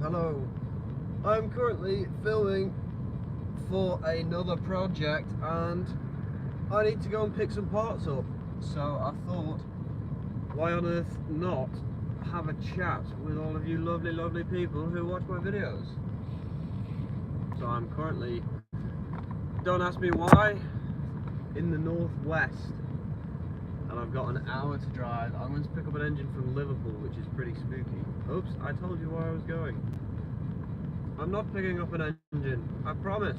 Hello. I'm currently filming for another project and I need to go and pick some parts up. So I thought, why on earth not have a chat with all of you lovely people who watch my videos. So I'm currently, don't ask me why, in the northwest. And I've got an hour to drive. I'm going to pick up an engine from Liverpool, which is pretty spooky. Oops, I told you where I was going. I'm not picking up an engine, I promise.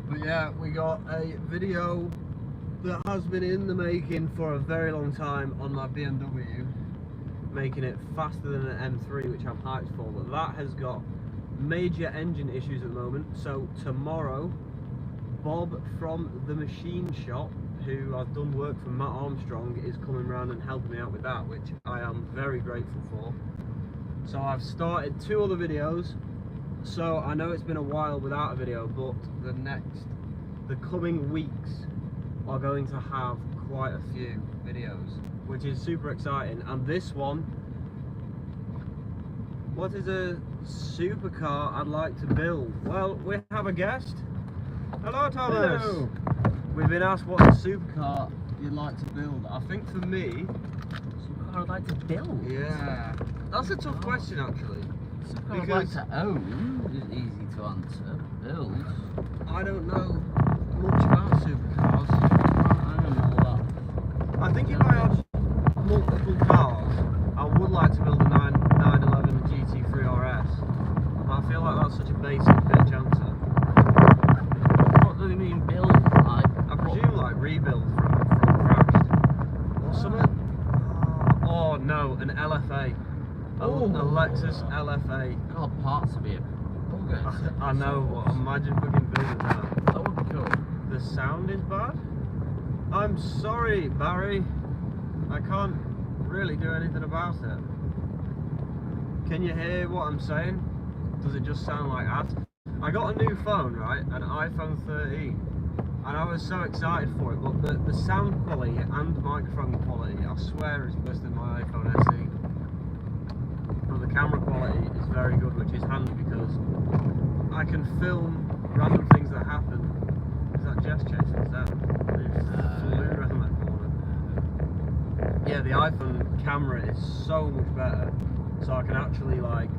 But yeah, we got a video that has been in the making for a very long time on my BMW, making it faster than an M3, which I'm hyped for, but that has got major engine issues at the moment. So tomorrow, Bob from the machine shop, who I've done work for Matt Armstrong, is coming around and helping me out with that, which I am very grateful for. So I've started 2 other videos, so I know it's been a while without a video, but the coming weeks are going to have quite a few videos, which is super exciting. And this one, what is a supercar I'd like to build? Well, we have a guest. Hello, Thomas. Hello. We've been asked what supercar you'd like to build. I think for me, Supercar I'd like to build? yeah, that's a tough question actually. Supercar I'd like to own is easy to answer. Build? I don't know much about supercars. I don't know that. I think if I had multiple cars, I would like to build a 911 GT3 RS. But I feel like that's such a basic bitch answer. What do you mean build? Like, I presume like rebuild from crashed. Or something. Oh no, an LFA. A Lexus LFA. God, parts would be a bugger. I know, but imagine fucking building that. That would be cool. The sound is bad? I'm sorry, Barry. I can't really do anything about it. Can you hear what I'm saying? Does it just sound like ads? I got a new phone, right? An iPhone 13. And I was so excited for it, but the sound quality and microphone quality, I swear, is worse than my iPhone SE. But the camera quality is very good, which is handy because I can film random things that happen. Is that Jess chasing us down? They flew around that corner. Yeah, the iPhone camera is so much better, so I can actually, like,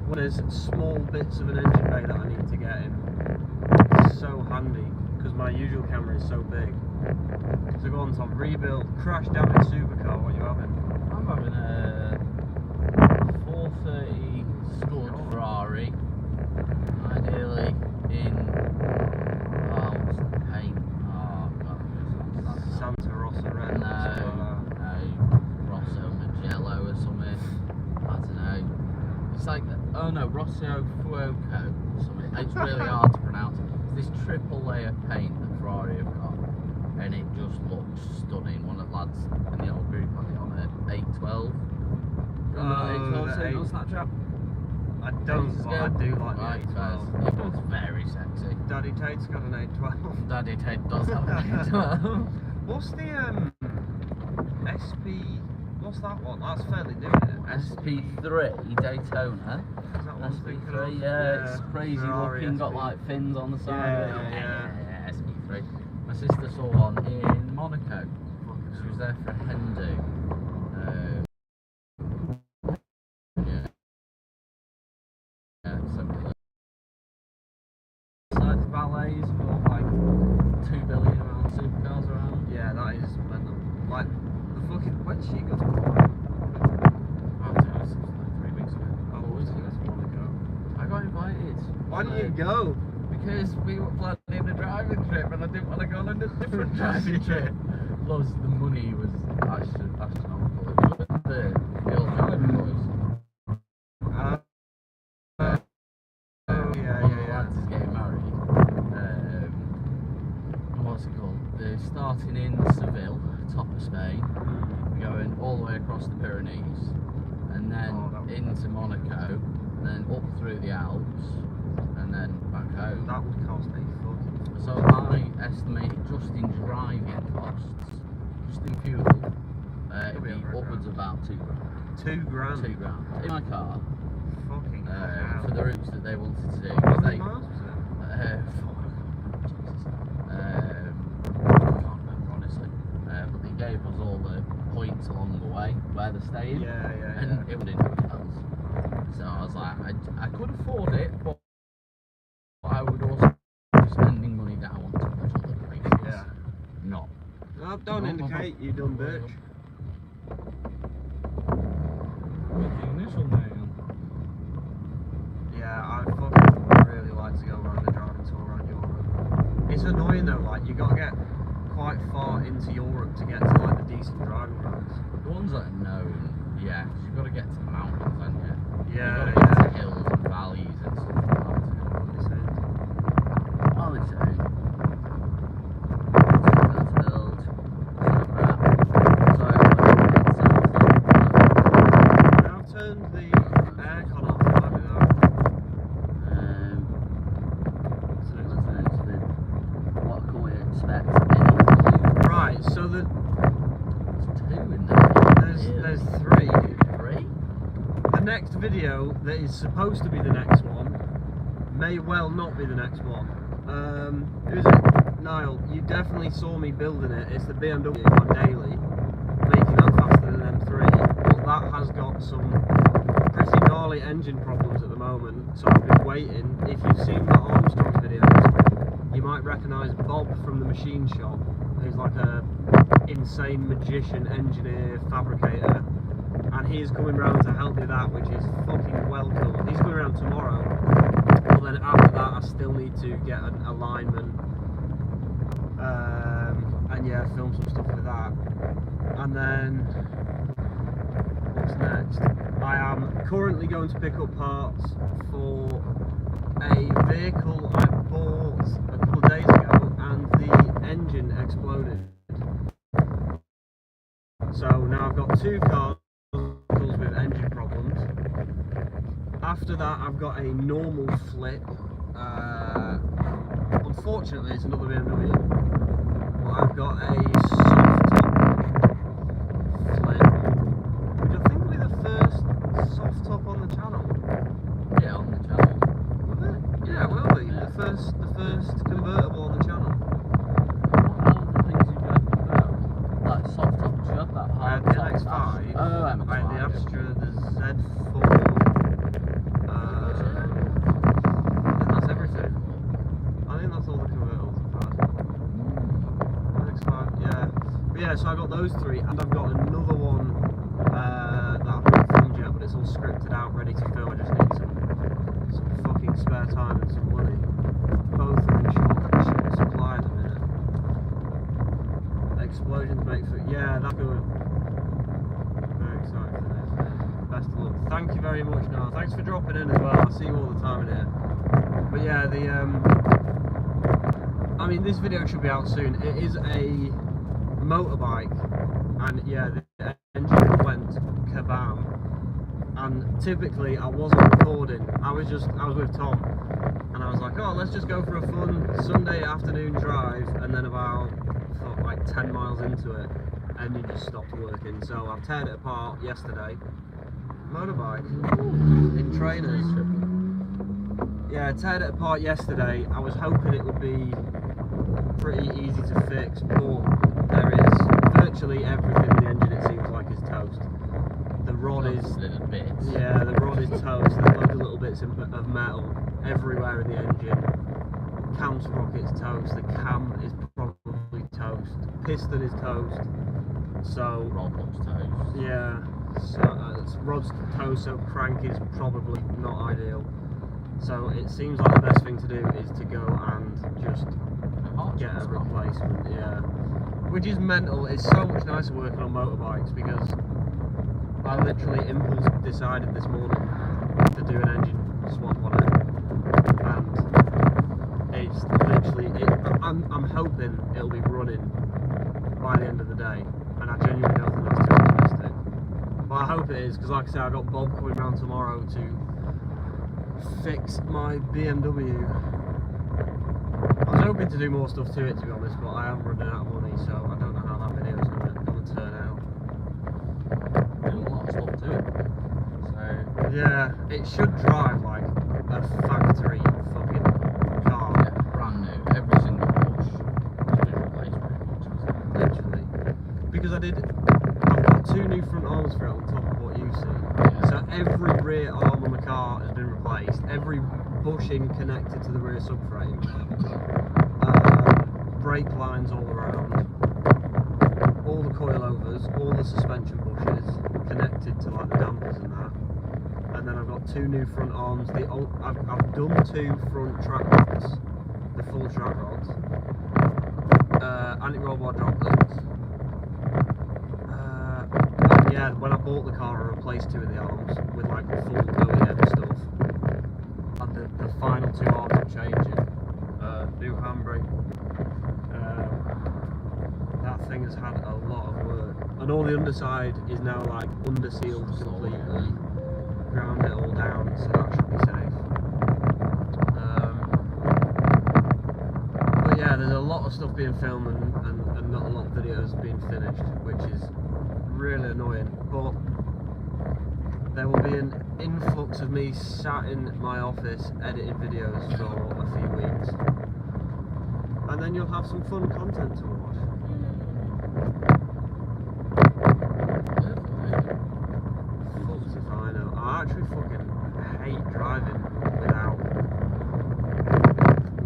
when there's small bits of an engine bay that I need to get in, it's so handy because my usual camera is so big. So go on, Tom, rebuild, crash damage supercar. What are you having? I'm having a 430 Scud Ferrari, ideally in, what's the paint? Oh god, Santa Rosa red. no, Rosso Magello or something. I don't know. It's like, oh no, Rosso Fuoco or something. It's really hard to pronounce. It's this triple layer paint that Ferrari have got, and it just looks stunning. One of the lads in the old group had it on an 812. On Snapchat? I don't, but I do like Right, the 812. it looks very sexy. Daddy Tate's got an 812. Daddy Tate does have an 812. What's the SP? What's that one? That's fairly new, isn't it? SP3 Daytona. Is that one thinking of? SP3, yeah, it's crazy Ferrari looking, got SP. like fins on the side. Yeah. SP3. My sister saw one in Monaco. She was there for a hen do. Besides valets, we've got like 2 billion amount of supercars around. Yeah, that is mental. Like, the fucking, when she got to I don't know, it was like 3 weeks ago. I was going to Monaco. I got invited. Why didn't you go? Because we were planning a driving trip and I didn't want to go on a different driving trip. Plus the money was astronomical. It was with the old driving boys. One of the lads is getting married. What's it called? They're starting in Seville, top of Spain, going all the way across the Pyrenees, and then into Monaco, and then up through the Alps, and then back home. That would cost a fucking. So I estimate just in driving costs, just in fuel, it'd be upwards of about £2 grand. grand. 2 grand. In my car. Fucking hell. For the routes that they wanted to do. How many miles was it? I can't remember honestly. But they gave us all the points along the way where they're staying. And it was in hotels. So I was like, I could afford it, but I would also be spending money that I want to watch other places. Yeah. Not. No, don't indicate you done bitch. Yeah, I fucking really like to go around a driving tour around Europe. It's annoying though, like you gotta get quite far into Europe to get to like the decent driving roads. The ones that are known, yeah, 'cause you've got to get to the mountains, haven't you? Yeah, You've got to get to hills and valleys and stuff like that. Well, it's I've turned the aircon off, might be that. What can we expect? Right, so There's 2 in there. there's 3. 3? The next video that is supposed to be the next one may well not be the next one. Who's it? Niall, you definitely saw me building it. It's the BMW on daily, making that faster than M3, but that has got some pretty gnarly engine problems at the moment, so I've been waiting. If you've seen the Armstrong's videos, you might recognise Bob from the machine shop, who's like a insane magician, engineer, fabricator, and he is coming round to help me with that, which is fucking well cool. He's coming around tomorrow, but then after that I still need to get an alignment and yeah, film some stuff with that. And then what's next? I am currently going to pick up parts for a vehicle I bought a couple of days ago and the engine exploded. So now I've got 2 cars with engine problems. After that I've got a normal flip. Unfortunately it's another BMW, but I've got a soft top flip, which I think will be the first soft top on the channel. Yeah, on the channel. Will it? Yeah, it will be. Yeah. The first convertible on the channel. What other things you've got convertible? Like soft tops, you have that I had hard the top. MX-5, Oh, MX-5. I had the Astra, the Z4, I think that's everything. I think that's all the convertibles I've had. MX-5, yeah. But yeah, so I got those 3, and I've got another one that I've not filmed yet, but it's all scripted out, ready to film. I just need some fucking spare time and some money. Both are in short supply at the minute. Explosions make for, yeah, that's good. Very excited for this. Best of luck. Thank you very much, Noah. Thanks for dropping in as well. I see you all the time in here. But yeah, I mean, this video should be out soon. It is a motorbike, and yeah, the engine went kabam. And typically, I wasn't recording. I was with Tom, and I was like, oh, let's just go for a fun Sunday afternoon drive, and then about like 10 miles into it, and it just stopped working. So I've teared it apart yesterday. Motorbike in trainers. Yeah, I teared it apart yesterday. I was hoping it would be pretty easy to fix, but there is virtually everything in the engine, it seems like, is toast. The rod is, little bits. yeah, the rod is toast. There's loads of little bits of metal everywhere in the engine. Cam sprocket's toast. The cam is probably toast. Piston is toast. So Rod looks toast. yeah, so rod's toast. So crank is probably not ideal. So it seems like the best thing to do is to go and just get a replacement. Yeah, which is mental. It's so much nicer working on motorbikes because I literally impulse decided this morning to do an engine swap on it, and it's literally, I'm hoping it'll be running by the end of the day, and I genuinely don't think that's too optimistic. But I hope it is, because like I said, I got Bob coming round tomorrow to fix my BMW. I was hoping to do more stuff to it, to be honest, but I am running out of money, so I don't know how that video is going to turn out. doing a lot of stuff to it. So Yeah, it should drive like a factory fucking car. yeah, brand new. Every single bush has been replaced pretty much. Literally. Because I've got 2 new front arms for it on top of what you see. Yeah. So every rear arm on the car has been replaced. Every bushing connected to the rear subframe. Brake lines all around. All the coilovers, all the suspension bushes connected to like the dampers and that. And then I've got 2 new front arms. I've done 2 front track rods, the full track rods. Anti-roll bar drop loops. Yeah, when I bought the car, I replaced 2 of the arms with like full OEM stuff. And the final 2 arms I'm changing. New handbrake. That thing has had a lot of work. And all the underside is now like undersealed completely. Ground it all down, so that should be safe. But yeah, there's a lot of stuff being filmed and not a lot of videos being finished, which is really annoying. But there will be an influx of me sat in my office editing videos for a few weeks. And then you'll have some fun content to watch. Fucked if I know. I actually fucking hate driving without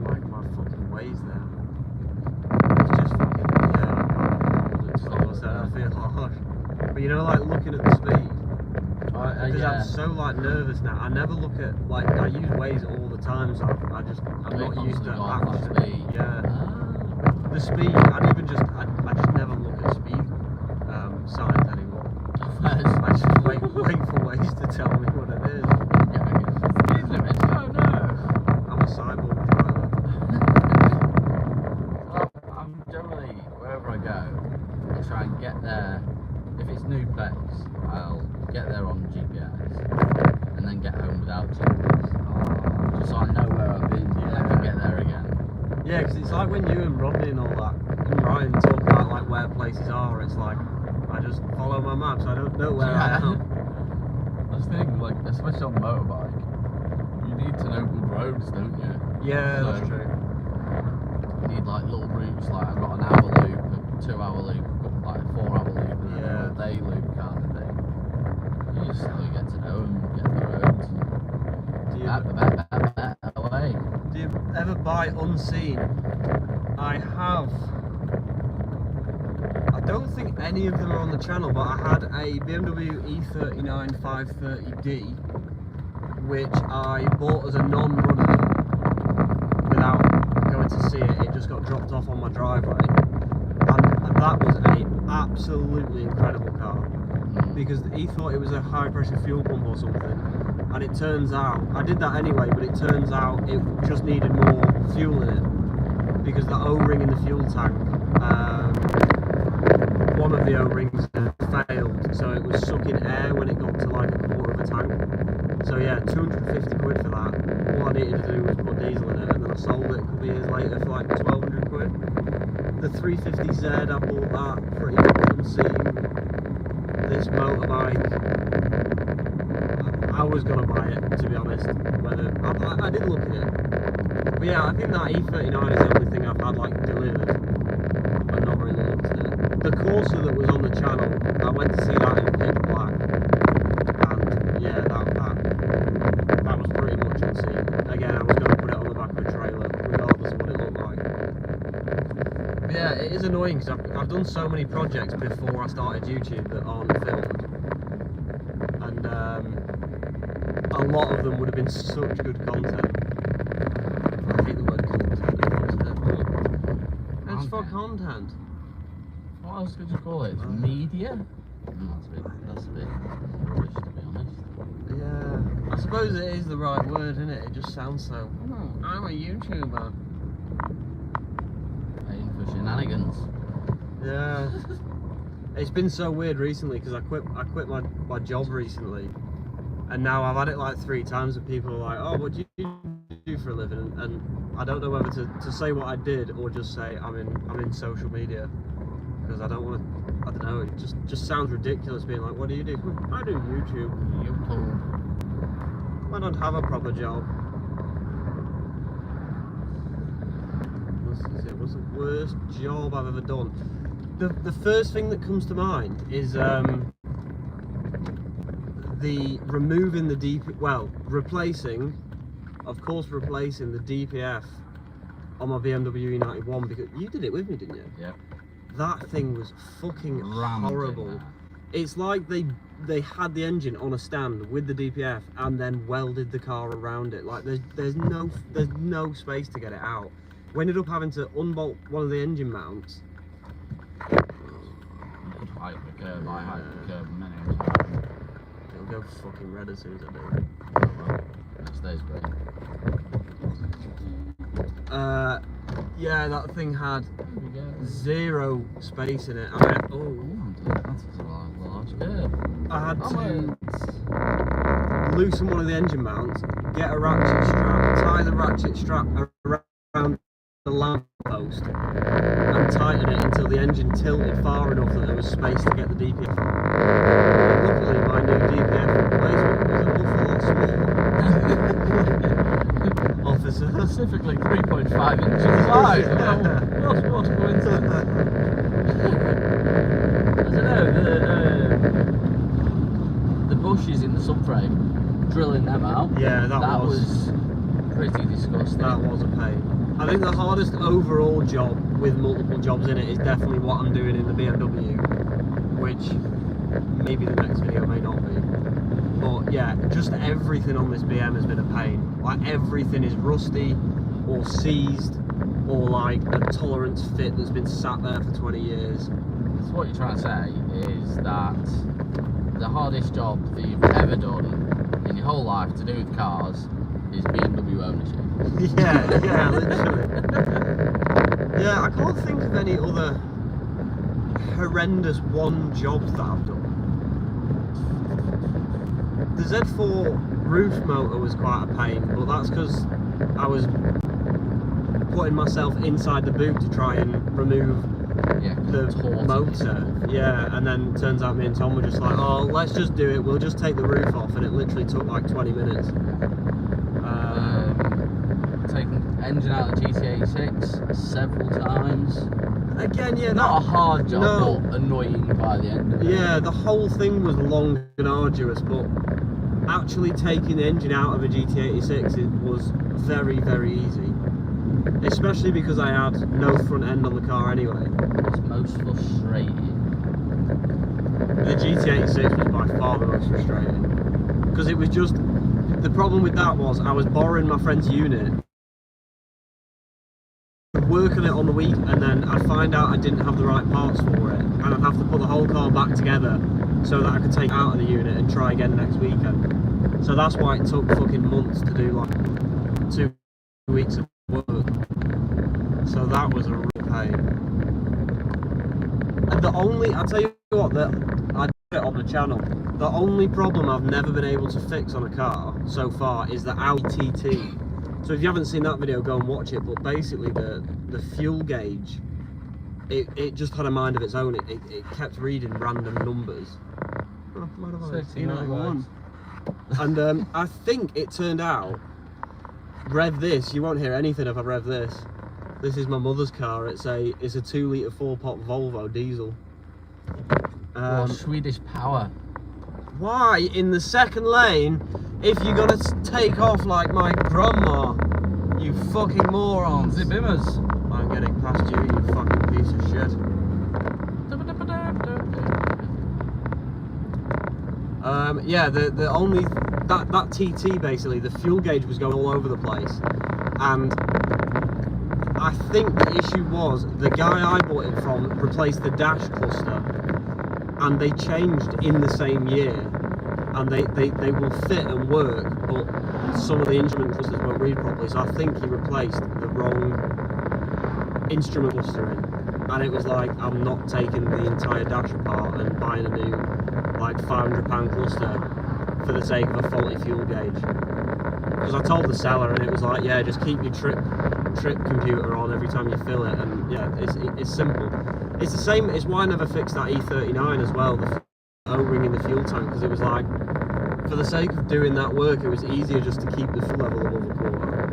like my fucking ways there. It's just fucking, yeah, I feel harsh. But you know, like looking at the speed. Because yeah. I'm so like nervous now. I never look at, like, I use Waze all the time, so I'm not used to actually. Yeah. The speed, I just never look at speed signs anymore. I just wait for Waze to tell me what it is. Speed limit. Oh no. I'm a cyborg driver. Well, I'm generally, wherever I go, I try and get there. If it's new place, I'll get there on GPS and then get home without GPS. Just so I know where I've been and I can get there again. Yeah, because it's like when you and Rodney and all that, and Ryan talk about like where places are, it's like, I just follow my maps, I don't know where I am. I was thinking, like, especially on motorbike, you need to know good roads, don't you? Yeah, So, that's true. You need like little routes, like I've got an hour loop, a 2 hour loop, I've got like a 4 hour loop, and Yeah. a day loop kind of thing. You just slowly get to know and get the roads. Away. Do you ever buy unseen? I have. I don't think any of them are on the channel, but I had a BMW E39 530D, which I bought as a non-runner without going to see it. It just got dropped off on my driveway, and that was a absolutely incredible car. Because he thought it was a high pressure fuel pump or something, and it turns out, I did that anyway, but it turns out it just needed more fuel in it, because the O-ring in the fuel tank, one of the O-rings failed, so it was sucking air when it got to like a quarter of a tank. So yeah, 250 quid for that. All I needed to do was put diesel in it, and then I sold it a couple of years later for like 1200 quid. The 350Z, I bought that pretty much unseen. This motorbike, I was gonna buy it, to be honest. Whether I did look at it, but yeah, I think that E39 is the only thing I've had like delivered and not really looked at it. The Corsa that was on the channel, I went to see that in pitch black, and yeah, that was pretty much unseen. Again, I was gonna put it on the back of a trailer, regardless of what it looked like. But yeah, it is annoying because I've done so many projects before I started YouTube that aren't filmed, and a lot of them would have been such good content. I hate the word content. It's for content. What else could you call it? It's media? That's a bit rubbish, to be honest. Yeah, I suppose it is the right word, isn't it? It just sounds so. I'm a YouTuber. For shenanigans. Yeah. It's been so weird recently because I quit my job recently, and now I've had it like 3 times and people are like, oh, what do you do for a living? And I don't know whether to say what I did or just say I'm in social media, because I don't want to I don't know, it just sounds ridiculous being like, what do you do? I do YouTube. I don't have a proper job. What's the worst job I've ever done? The first thing that comes to mind is replacing the DPF on my BMW E91, because you did it with me, didn't you? Yeah. That thing was fucking horrible. It's like they had the engine on a stand with the DPF and then welded the car around it. Like there's no space to get it out. We ended up having to unbolt one of the engine mounts. I hide the curve many times. It'll go fucking red as soon as I do. It stays great. Yeah, that thing had zero space in it. I had to loosen one of the engine mounts, get a ratchet strap, tie the ratchet strap around the lamp post, and tighten it until the engine tilted far enough that there was space to get the DPF. Luckily, my new DPF replacement was an awful lot smaller. Officer. Specifically 3.5 inches wide. What a coincidence. I don't know, the bushes in the subframe, drilling them out. Yeah, that was pretty disgusting. That was a pain. I think the hardest overall job with multiple jobs in it is definitely what I'm doing in the BMW, which maybe the next video may not be. But yeah, just everything on this BM has been a pain. Like everything is rusty or seized or like a tolerance fit that's been sat there for 20 years. So what you're trying to say is that the hardest job that you've ever done in your whole life to do with cars is BMW ownership. Yeah, literally. Yeah, I can't think of any other horrendous jobs that I've done. The Z4 roof motor was quite a pain, but that's because I was putting myself inside the boot to try and remove the motor. Yeah, and then turns out me and Tom were just like, oh, let's just do it, we'll just take the roof off, and it literally took like 20 minutes. Taking engine out of the GT86 several times. Again, yeah, not a hard job, but annoying by the end of it. Yeah, the whole thing was long and arduous, but actually taking the engine out of a GT86 was very, very easy. Especially because I had no front end on the car anyway. What's most frustrating? The GT86 was by far the most frustrating. Because it was just, the problem with that was I was borrowing my friend's unit, work on it on the week, and then I'd find out I didn't have the right parts for it, and I'd have to put the whole car back together so that I could take it out of the unit and try again next weekend. So that's why it took fucking months to do like 2 weeks of work. So that was a real pain. And I'll tell you what, I did it on the channel. The only problem I've never been able to fix on a car so far is the Audi TT. So if you haven't seen that video, go and watch it. But basically the fuel gauge, it just had a mind of its own. It kept reading random numbers. Oh, what have I seen? And I think it turned out, rev this, you won't hear anything if I rev this. This is my mother's car. It's a 2 litre 4-pot Volvo diesel. Swedish power. Why in the second lane if you're gonna take off like my grandma? You fucking morons. The bimmers. I'm getting past you, you fucking piece of shit. Yeah, the only that TT basically, the fuel gauge was going all over the place, and I think the issue was the guy I bought it from replaced the dash cluster, and they changed in the same year, and they will fit and work, but some of the instrument clusters won't read properly, so I think he replaced the wrong instrument cluster in, and it was like, I'm not taking the entire dash apart and buying a new like £500 cluster for the sake of a faulty fuel gauge. Because I told the seller, and it was like, yeah, just keep your trip computer on every time you fill it, and yeah, it's simple. It's the same. It's why I never fixed that E39 as well. The O-ring in the fuel tank, because it was like, for the sake of doing that work, it was easier just to keep the fuel level above a quarter.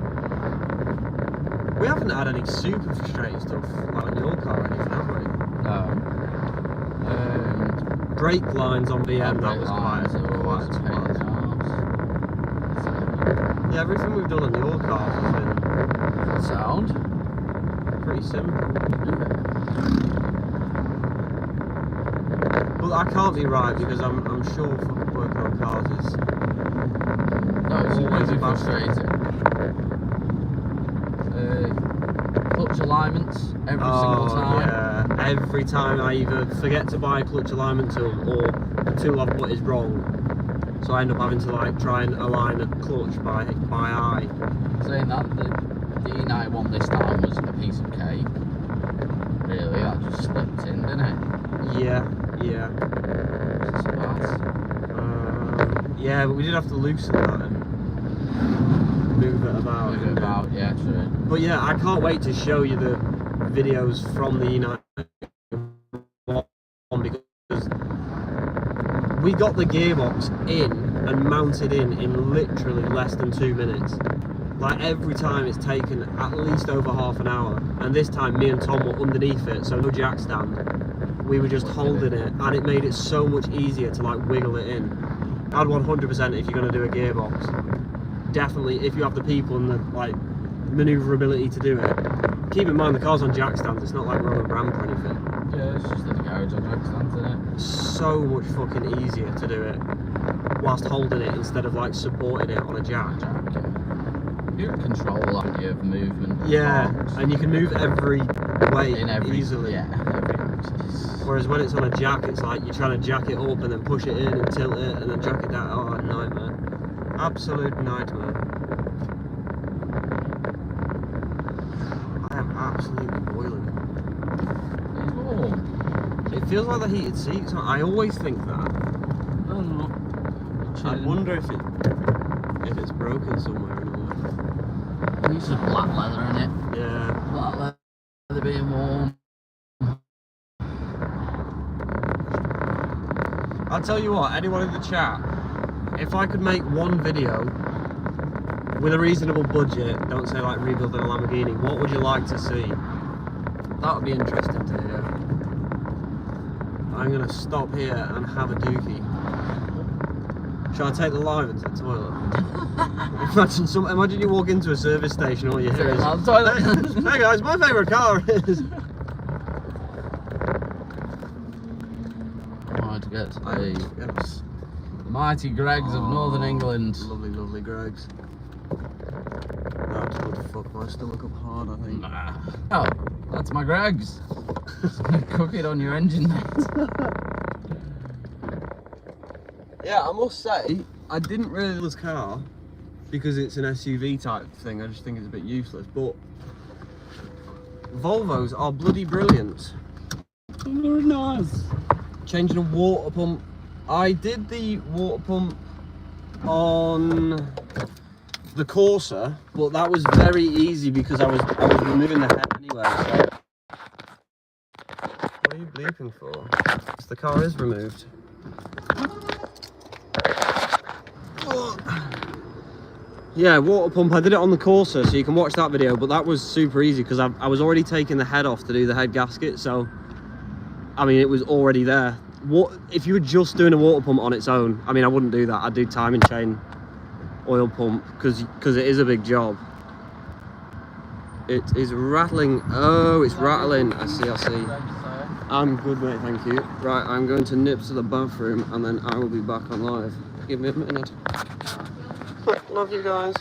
We haven't had any super frustrating stuff like on your car or anything, have we? No. Brake lines on VM, that was quite a Yeah, everything we've done on your car has been Sound? pretty simple. But that can't be right, because I'm sure fucking working on cars is No, it's always always a bad frustrating. Clutch alignments every single time. Yeah, every time I either forget to buy a clutch alignment tool, or the tool I've put is wrong, so I end up having to like try and align a clutch by eye. Saying that, the E91 this time was a piece of cake. Really, that just slipped in, didn't it? Yeah. It's bad. Yeah, but we did have to loosen that and move it about. Move it about, yeah, true. But yeah, I can't wait to show you the videos from the E91 because we got the gearbox in and mounted in literally less than 2 minutes. Like every time it's taken at least over half an hour, and this time me and Tom were underneath it, so no jack stand. We were just holding it, and it made it so much easier to like wiggle it in. I'd 100% if you're going to do a gearbox, definitely if you have the people and the like manoeuvrability to do it. Keep in mind the car's on jack stands, it's not like we're on a ramp or anything. Yeah, it's just in the garage on jack stands, isn't it? So much fucking easier to do it whilst holding it instead of like supporting it on a jack. You can control that of movement. Yeah, parts. and you can move every way easily. Yeah, every axis. Whereas when it's on a jack, it's like you're trying to jack it up and then push it in and tilt it and then jack it down. Oh, nightmare. Absolute nightmare. I am absolutely boiling. It's warm. It feels like the heated seats. I always think that. I don't know. I wonder if it's broken somewhere or another. It's just black leather in it. Yeah. Black leather being warm. I'll tell you what, anyone in the chat, if I could make one video with a reasonable budget, don't say like rebuilding a Lamborghini, what would you like to see? That would be interesting to hear. I'm going to stop here and have a dookie. Shall I take the lime into the toilet? Imagine you walk into a service station, all you hear is, toilet. hey guys, my favourite car is... To get to the mighty Gregs of Northern England. Lovely, lovely Gregs. That would fuck my stomach up hard, I think. Oh, that's my Gregs. Cook it on your engine, mate. Yeah, I must say, I didn't really love this car because it's an SUV type thing. I just think it's a bit useless. But Volvos are bloody brilliant. They're nice. Changing a water pump. I did the water pump on the Corsa, but that was very easy because I was removing the head anyway. So. What are you bleeping for? Because the car is removed. Yeah, water pump. I did it on the Corsa, so you can watch that video. But that was super easy because I was already taking the head off to do the head gasket. So. I mean, it was already there. What if you were just doing a water pump on its own? I mean, I wouldn't do that. I'd do timing chain oil pump because it is a big job. It is rattling. Oh, it's rattling. I see. I'm good, mate. Thank you. Right, I'm going to nip to the bathroom and then I will be back on live. Give me a minute. Love you guys.